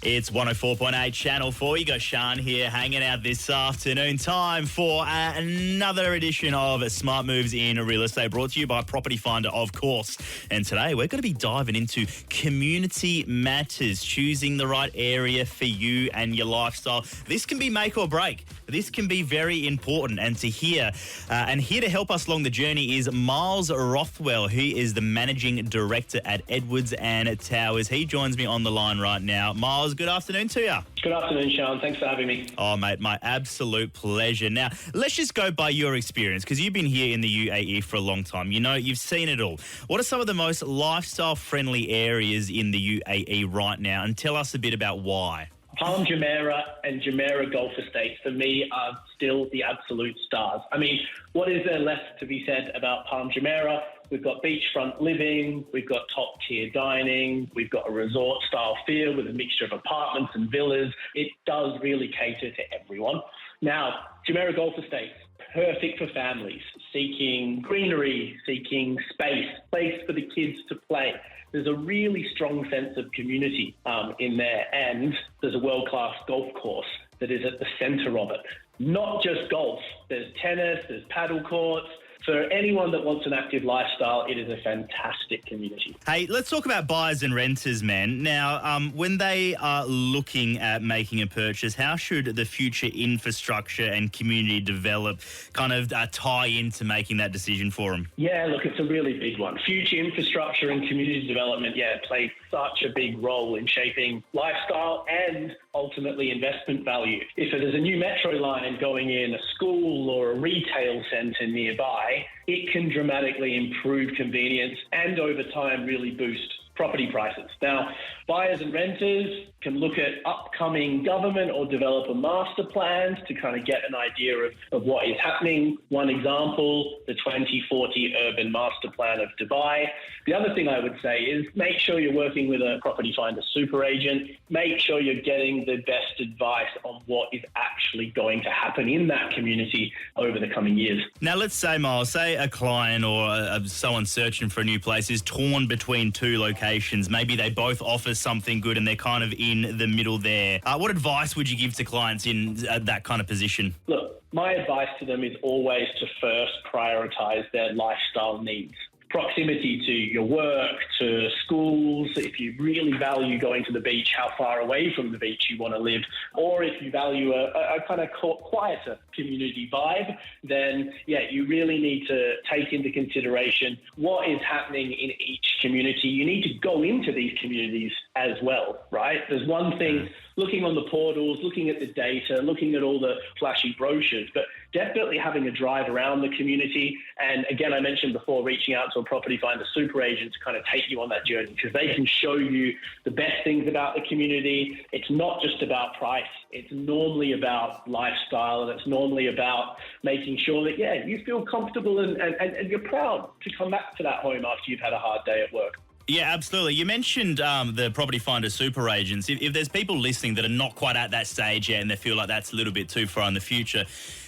It's 104.8 Channel 4. You got Sean here hanging out this afternoon. Time for another edition of Smart Moves in Real Estate, brought to you by Property Finder, of course. And today we're going to be diving into community matters, choosing the right area for you and your lifestyle. This can be make or break. This can be very important. And here to help us along the journey is Myles Rothwell, who is the Managing Director at Edwards and Towers. He joins me on the line right now. Myles, good afternoon to you. Good afternoon, Sean. Thanks for having me. Oh, mate, my absolute pleasure. Now, let's just go by your experience, because you've been here in the UAE for a long time. You know, you've seen it all. What are some of the most lifestyle-friendly areas in the UAE right now? And tell us a bit about why. Palm Jumeirah and Jumeirah Golf Estates, for me, are still the absolute stars. I mean, what is there left to be said about Palm Jumeirah? We've got beachfront living, we've got top-tier dining, we've got a resort-style feel with a mixture of apartments and villas. It does really cater to everyone. Now, Jumeirah Golf Estates, perfect for families seeking greenery, seeking space, place for the kids to play. There's a really strong sense of community in there, and there's a world-class golf course that is at the centre of it. Not just golf. There's tennis, there's paddle courts. For anyone that wants an active lifestyle, it is a fantastic community. Hey, let's talk about buyers and renters, man. Now, when they are looking at making a purchase, how should the future infrastructure and community develop kind of tie into making that decision for them? Yeah, look, it's a really big one. Future infrastructure and community development, play such a big role in shaping lifestyle and ultimately investment value. If there's a new metro line going in, a school or a retail centre nearby, it can dramatically improve convenience and over time really boost property prices. Now, buyers and renters can look at upcoming government or developer master plans to kind of get an idea of what is happening. One example, the 2040 Urban Master Plan of Dubai. The other thing I would say is make sure you're working with a Property Finder super agent. Make sure you're getting the best advice on what is actually going to happen in that community over the coming years. Now, let's say, Myles, say a client or someone searching for a new place is torn between two locations. Maybe they both offer something good and they're kind of in the middle there. What advice would you give to clients in that kind of position? Look, my advice to them is always to first prioritise their lifestyle needs. Proximity to your work, to schools, if you really value going to the beach, how far away from the beach you want to live, or if you value a kind of quieter community vibe, then you really need to take into consideration what is happening in each community. You need to go into these communities as well, right? There's one thing looking on the portals, looking at the data, looking at all the flashy brochures, but definitely having a drive around the community. And again, I mentioned before, reaching out to a Property Finder super agent to kind of take you on that journey, because they can show you the best things about the community. It's not just about price. It's normally about lifestyle, and it's normally about making sure that, you feel comfortable and you're proud to come back to that home after you've had a hard day at work. Yeah, absolutely. You mentioned the Property Finder super agents. If there's people listening that are not quite at that stage yet and they feel like that's a little bit too far in the future,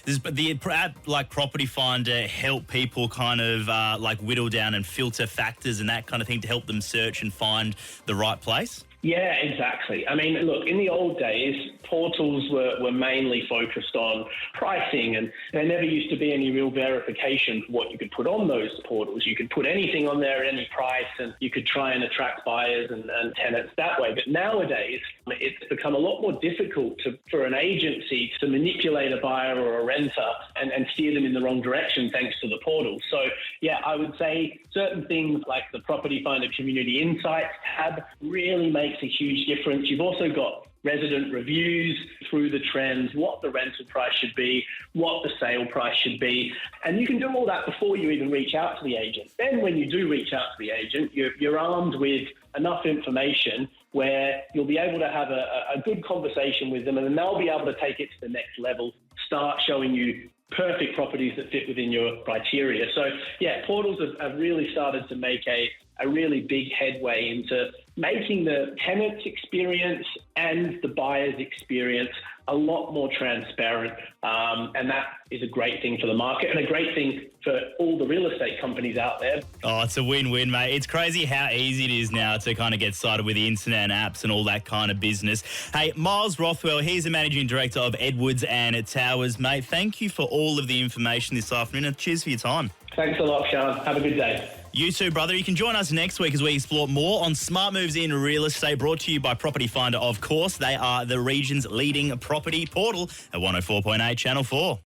does the app like Property Finder help people kind of whittle down and filter factors and that kind of thing to help them search and find the right place? Yeah, exactly. I mean, look, in the old days, portals were mainly focused on pricing, and there never used to be any real verification for what you could put on those portals. You could put anything on there at any price, and you could try and attract buyers and tenants that way. But nowadays, it's become a lot more difficult for an agency to manipulate a buyer or a renter and steer them in the wrong direction thanks to the portal. So, I would say certain things like the Property Finder Community Insights tab really makes a huge difference. You've also got resident reviews through the trends, what the rental price should be, what the sale price should be. And you can do all that before you even reach out to the agent. Then when you do reach out to the agent, you're armed with enough information where you'll be able to have a good conversation with them, and then they'll be able to take it to the next level, start showing you perfect properties that fit within your criteria. So, portals have really started to make a really big headway into making the tenant's experience and the buyer's experience a lot more transparent. And that is a great thing for the market and a great thing for all the real estate companies out there. Oh, it's a win-win, mate. It's crazy how easy it is now to kind of get started with the internet and apps and all that kind of business. Hey, Myles Rothwell, he's the Managing Director of Edwards and Towers. Mate, thank you for all of the information this afternoon and cheers for your time. Thanks a lot, Sean. Have a good day. You too, brother. You can join us next week as we explore more on smart moves in real estate, brought to you by Property Finder, of course. They are the region's leading property portal at 104.8 Channel 4.